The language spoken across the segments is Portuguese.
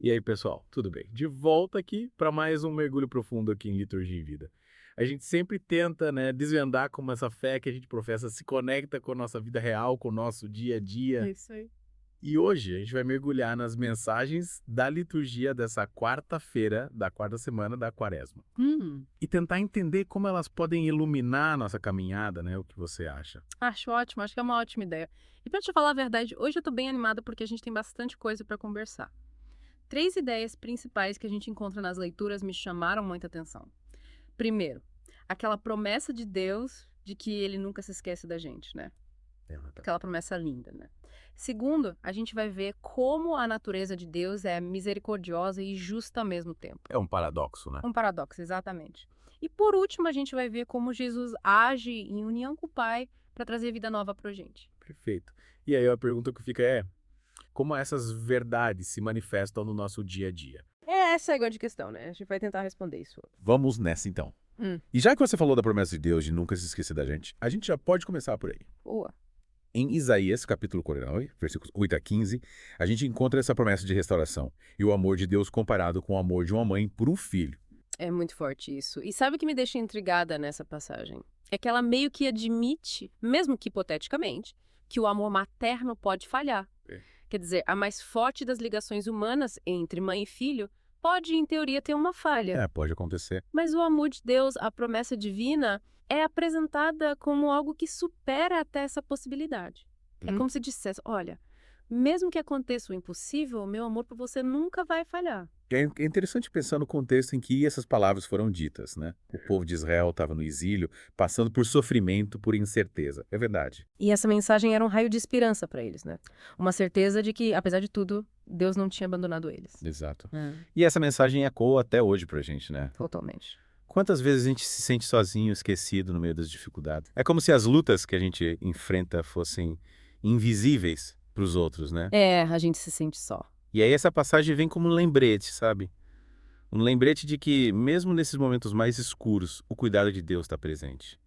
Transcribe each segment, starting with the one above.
E aí, pessoal, tudo bem? De volta aqui para mais um mergulho profundo aqui em Liturgia e Vida. A gente sempre tenta, né, desvendar como essa fé que a gente professa se conecta com a nossa vida real, com o nosso dia a É dia. isso aí. E hoje a gente vai mergulhar nas mensagens da liturgia dessa quarta-feira, da quarta semana da Quaresma. E tentar entender como elas podem iluminar a nossa caminhada, né? O que você acha? Acho ótimo, acho que é uma ótima ideia. E pra te falar a verdade, hoje eu tô bem animada porque a gente tem bastante coisa pra conversar. 3 ideias principais que a gente encontra nas leituras me chamaram muita atenção. Primeiro, aquela promessa de Deus de que ele nunca se esquece da gente, né? Aquela promessa linda, né? Segundo, a gente vai ver como a natureza de Deus é misericordiosa e justa ao mesmo tempo. É um paradoxo, né? Um paradoxo, exatamente. E por último, a gente vai ver como Jesus age em união com o Pai para trazer vida nova pra gente. Perfeito. E aí a pergunta que fica é: como essas verdades se manifestam no nosso dia a dia? Essa é a grande questão, né? A gente vai tentar responder isso. Vamos nessa então. Hum, E já que você falou da promessa de Deus de nunca se esquecer da gente, a gente já pode começar por aí. boa. Em Isaías, capítulo 49, versículos 8 a 15, a gente encontra essa promessa de restauração e o amor de Deus comparado com o amor de uma mãe por um filho. É muito forte isso. E sabe o que me deixa intrigada nessa passagem? É que ela meio que admite, mesmo que hipoteticamente, que o amor materno pode falhar. É. Quer dizer, a mais forte das ligações humanas entre mãe e filho pode, em teoria, ter uma falha. É, pode acontecer. Mas o amor de Deus, a promessa divina, é apresentada como algo que supera até essa possibilidade. É como se dissesse, olha, mesmo que aconteça o impossível, meu amor por você nunca vai falhar. É interessante pensar no contexto em que essas palavras foram ditas, né? O povo de Israel estava no exílio, passando por sofrimento, por incerteza. É verdade. E essa mensagem era um raio de esperança para eles, né? Uma certeza de que, apesar de tudo, Deus não tinha abandonado eles. Exato. E essa mensagem ecoa até hoje pra gente, né? Totalmente. Quantas vezes a gente se sente sozinho, esquecido no meio das dificuldades? É como se as lutas que a gente enfrenta fossem invisíveis para os outros, né? É, a gente se sente só. E aí essa passagem vem como um lembrete, sabe? Um lembrete de que, mesmo nesses momentos mais escuros, o cuidado de Deus está presente.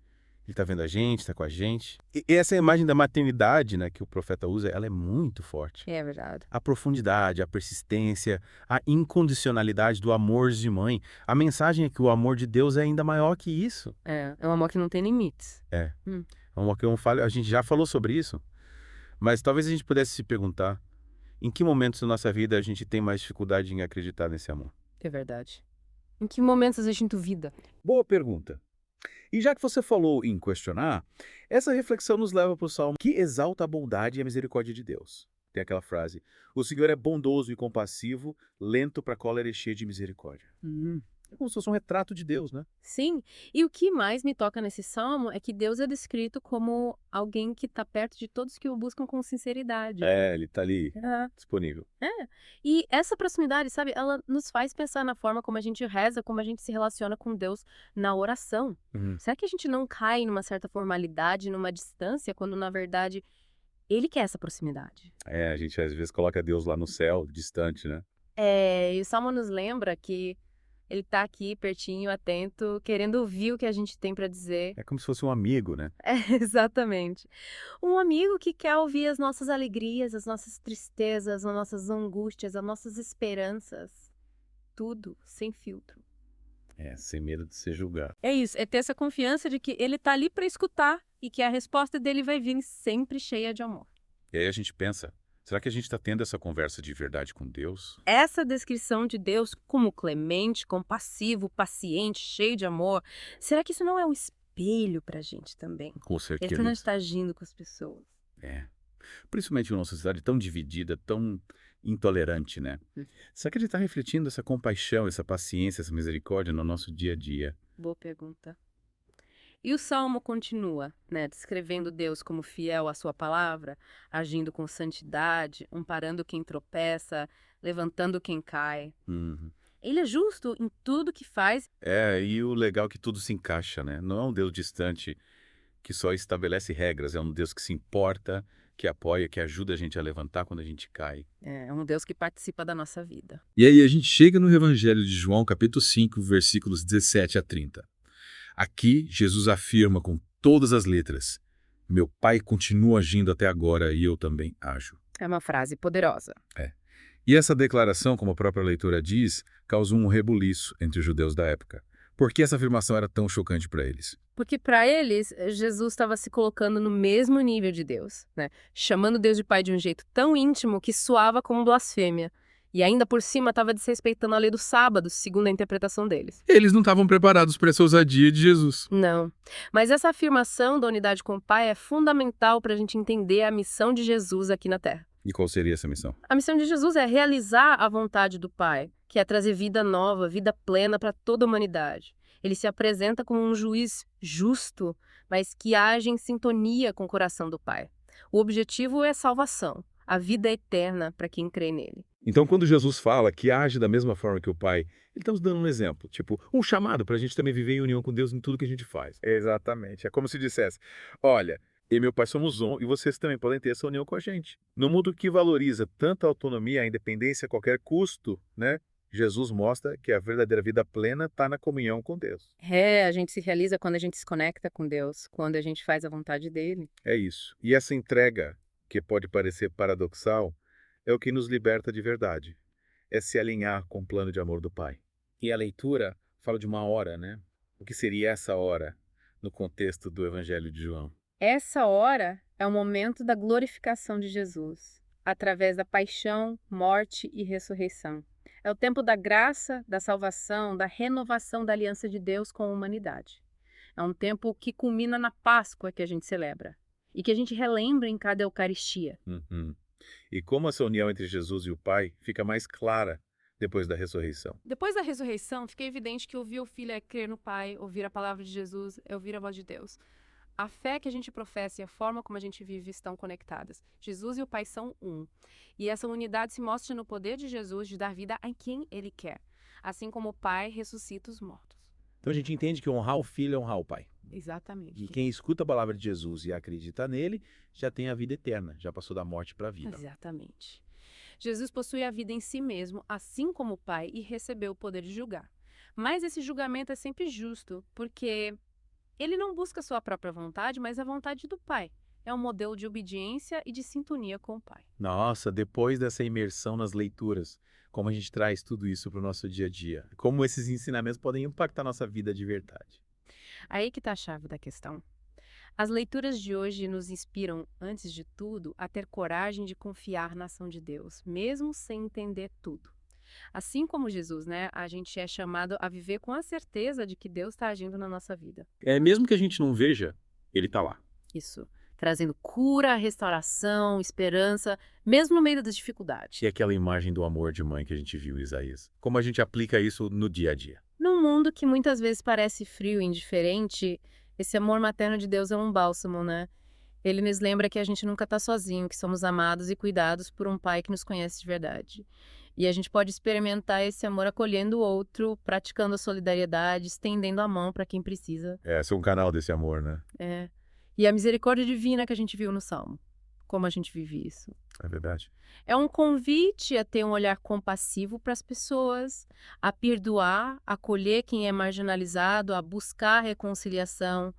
Ele está vendo a gente, está com a gente. E essa imagem da maternidade, né, que o profeta usa, ela é muito forte. É verdade. A profundidade, a persistência, a incondicionalidade do amor de mãe. A mensagem é que o amor de Deus é ainda maior que isso. É um amor que não tem limites. É. Hum. É um amor que eu falo, a gente já falou sobre isso, mas talvez a gente pudesse se perguntar em que momentos da nossa vida a gente tem mais dificuldade em acreditar nesse amor. É verdade. Em que momentos a gente duvida? Boa pergunta. E já que você falou em questionar, essa reflexão nos leva para o Salmo que exalta a bondade e a misericórdia de Deus. Tem aquela frase: o Senhor é bondoso e compassivo, lento para a cólera e cheio de misericórdia. É como se fosse um retrato de Deus, né? Sim, e o que mais me toca nesse salmo é que Deus é descrito como alguém que está perto de todos que o buscam com sinceridade. É, ele está ali, É. disponível. E essa proximidade, sabe, ela nos faz pensar na forma como a gente reza, como a gente se relaciona com Deus na oração. Será que a gente não cai numa certa formalidade, numa distância, quando na verdade Ele quer essa proximidade? É, a gente às vezes coloca Deus lá no céu, distante, né? E o salmo nos lembra que Ele está aqui, pertinho, atento, querendo ouvir o que a gente tem para dizer. É como se fosse um amigo, né? Exatamente. Um amigo que quer ouvir as nossas alegrias, as nossas tristezas, as nossas angústias, as nossas esperanças. Tudo, sem filtro. É, sem medo de ser julgado. É isso, é ter essa confiança de que ele tá ali para escutar e que a resposta dele vai vir sempre cheia de amor. E aí a gente pensa, será que a gente está tendo essa conversa de verdade com Deus? Essa descrição de Deus como clemente, compassivo, paciente, cheio de amor, será que isso não é um espelho pra gente também? Com certeza. Ele não está agindo com as pessoas. É. Principalmente numa sociedade tão dividida, tão intolerante, né? Será que a gente está refletindo essa compaixão, essa paciência, essa misericórdia no nosso dia a dia? Boa pergunta. E o Salmo continua, né, descrevendo Deus como fiel à sua palavra, agindo com santidade, amparando quem tropeça, levantando quem cai. Uhum. Ele é justo em tudo que faz. É, e o legal é que tudo se encaixa, né? Não é um Deus distante que só estabelece regras, é um Deus que se importa, que apoia, que ajuda a gente a levantar quando a gente cai. É um Deus que participa da nossa vida. E aí a gente chega no Evangelho de João, capítulo 5, versículos 17 a 30. Aqui, Jesus afirma com todas as letras: meu Pai continua agindo até agora e eu também ajo. É uma frase poderosa. E essa declaração, como a própria leitura diz, causou um rebuliço entre os judeus da época. Por que essa afirmação era tão chocante para eles? Porque para eles, Jesus estava se colocando no mesmo nível de Deus, né? Chamando Deus de Pai de um jeito tão íntimo que soava como blasfêmia. E ainda por cima estava desrespeitando a lei do sábado, segundo a interpretação deles. Eles não estavam preparados para essa ousadia de Jesus. Não. Mas essa afirmação da unidade com o Pai é fundamental para a gente entender a missão de Jesus aqui na Terra. E qual seria essa missão? A missão de Jesus é realizar a vontade do Pai, que é trazer vida nova, vida plena para toda a humanidade. Ele se apresenta como um juiz justo, mas que age em sintonia com o coração do Pai. O objetivo é salvação, a vida eterna para quem crê nele. Então, quando Jesus fala que age da mesma forma que o Pai, ele está nos dando um exemplo, tipo, um chamado para a gente também viver em união com Deus em tudo que a gente faz. Exatamente. É como se dissesse, olha, eu e meu Pai somos um e vocês também podem ter essa união com a gente. No mundo que valoriza tanto a autonomia, a independência a qualquer custo, né? Jesus mostra que a verdadeira vida plena está na comunhão com Deus. A gente se realiza quando a gente se conecta com Deus, quando a gente faz a vontade dele. É isso. E essa entrega, que pode parecer paradoxal, é o que nos liberta de verdade. É se alinhar com o plano de amor do Pai. E a leitura fala de uma hora, né? O que seria essa hora no contexto do Evangelho de João? Essa hora é o momento da glorificação de Jesus, através da paixão, morte e ressurreição. É o tempo da graça, da salvação, da renovação da aliança de Deus com a humanidade. É um tempo que culmina na Páscoa que a gente celebra e que a gente relembra em cada Eucaristia. E como essa união entre Jesus e o Pai fica mais clara depois da ressurreição. Depois da ressurreição, fica evidente que ouvir o Filho é crer no Pai, ouvir a palavra de Jesus é ouvir a voz de Deus. A fé que a gente professa e a forma como a gente vive estão conectadas. Jesus e o Pai são um. E essa unidade se mostra no poder de Jesus de dar vida a quem Ele quer, assim como o Pai ressuscita os mortos. Então a gente entende que honrar o Filho é honrar o Pai. Exatamente. E quem escuta a palavra de Jesus e acredita nele, já tem a vida eterna, já passou da morte para a vida. Exatamente. Jesus possui a vida em si mesmo, assim como o Pai, e recebeu o poder de julgar. Mas esse julgamento é sempre justo, porque ele não busca a sua própria vontade, mas a vontade do Pai. É um modelo de obediência e de sintonia com o Pai. Nossa, depois dessa imersão nas leituras, como a gente traz tudo isso para o nosso dia a dia? Como esses ensinamentos podem impactar a nossa vida de verdade? Aí que está a chave da questão. As leituras de hoje nos inspiram, antes de tudo, a ter coragem de confiar na ação de Deus, mesmo sem entender tudo. Assim como Jesus, né, a gente é chamado a viver com a certeza de que Deus está agindo na nossa vida. Mesmo que a gente não veja, ele está lá. Isso, trazendo cura, restauração, esperança, mesmo no meio das dificuldades. E aquela imagem do amor de mãe que a gente viu em Isaías. Como a gente aplica isso no dia a dia? Num mundo que muitas vezes parece frio e indiferente, esse amor materno de Deus é um bálsamo, né? Ele nos lembra que a gente nunca está sozinho, que somos amados e cuidados por um Pai que nos conhece de verdade. E a gente pode experimentar esse amor acolhendo o outro, praticando a solidariedade, estendendo a mão para quem precisa. Ser um canal desse amor, né? E a misericórdia divina que a gente viu no Salmo. Como a gente vive isso. É verdade. É um convite a ter um olhar compassivo para as pessoas, a perdoar, a acolher quem é marginalizado, a buscar reconciliação,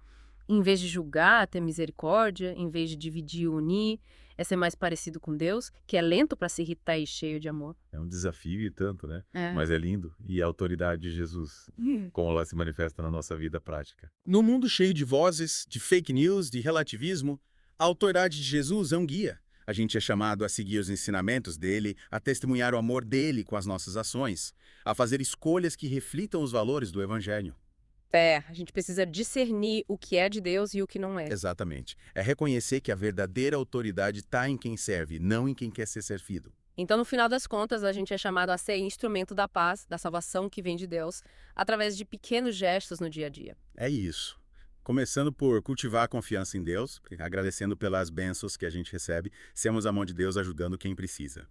em vez de julgar, a ter misericórdia, em vez de dividir e unir, é ser mais parecido com Deus, que é lento para se irritar e cheio de amor. É um desafio e tanto, né? Mas é lindo. E a autoridade de Jesus, como ela se manifesta na nossa vida prática. No mundo cheio de vozes, de fake news, de relativismo, a autoridade de Jesus é um guia. A gente é chamado a seguir os ensinamentos dele, a testemunhar o amor dele com as nossas ações, a fazer escolhas que reflitam os valores do Evangelho. A gente precisa discernir o que é de Deus e o que não é. Exatamente. É reconhecer que a verdadeira autoridade está em quem serve, não em quem quer ser servido. Então, no final das contas, a gente é chamado a ser instrumento da paz, da salvação que vem de Deus, através de pequenos gestos no dia a dia. É isso. Começando por cultivar a confiança em Deus, agradecendo pelas bênçãos que a gente recebe, sermos a mão de Deus ajudando quem precisa.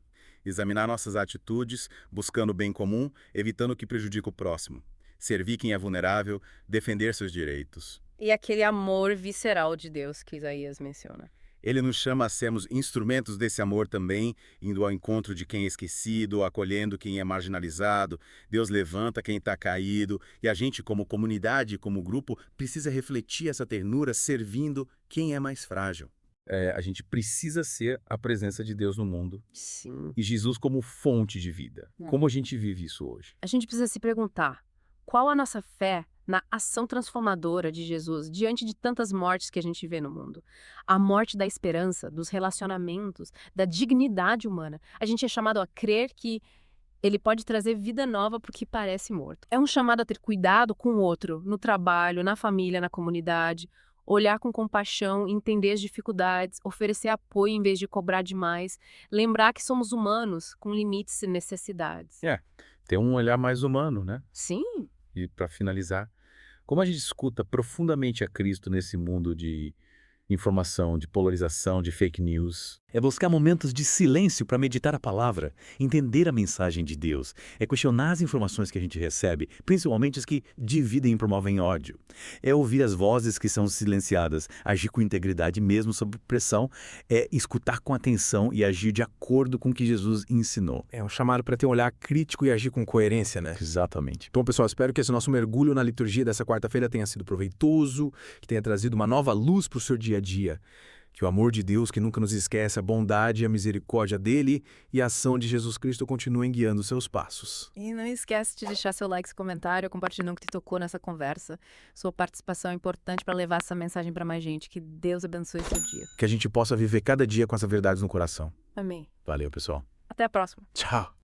Examinar nossas atitudes, buscando o bem comum, evitando o que prejudica o próximo. Servir quem é vulnerável, defender seus direitos. E aquele amor visceral de Deus que Isaías menciona. Ele nos chama a sermos instrumentos desse amor também, indo ao encontro de quem é esquecido, acolhendo quem é marginalizado. Deus levanta quem está caído e a gente, como comunidade, como grupo, precisa refletir essa ternura servindo quem é mais frágil. A gente precisa ser a presença de Deus no mundo Sim. e Jesus como fonte de vida. Como a gente vive isso hoje? A gente precisa se perguntar, qual a nossa fé na ação transformadora de Jesus diante de tantas mortes que a gente vê no mundo? A morte da esperança, dos relacionamentos, da dignidade humana. A gente é chamado a crer que ele pode trazer vida nova para o que parece morto. É um chamado a ter cuidado com o outro, no trabalho, na família, na comunidade, olhar com compaixão, entender as dificuldades, oferecer apoio em vez de cobrar demais, lembrar que somos humanos com limites e necessidades. Ter um olhar mais humano, né? Sim, E para finalizar, como a gente escuta profundamente a Cristo nesse mundo de informação, de polarização, de fake news? É buscar momentos de silêncio para meditar a palavra, entender a mensagem de Deus. É questionar as informações que a gente recebe, principalmente as que dividem e promovem ódio. É ouvir as vozes que são silenciadas, agir com integridade mesmo sob pressão, é escutar com atenção e agir de acordo com o que Jesus ensinou. É um chamado para ter um olhar crítico e agir com coerência, né? Exatamente. Bom, pessoal, espero que esse nosso mergulho na liturgia dessa quarta-feira tenha sido proveitoso, que tenha trazido uma nova luz para o seu dia a dia. Que o amor de Deus, que nunca nos esquece, a bondade e a misericórdia dele e a ação de Jesus Cristo continuem guiando seus passos. e não esquece de deixar seu like, seu comentário, compartilhando o que te tocou nessa conversa. Sua participação é importante para levar essa mensagem para mais gente. Que Deus abençoe seu dia. Que a gente possa viver cada dia com essa verdade no coração. Amém. Valeu, pessoal. Até a próxima. Tchau.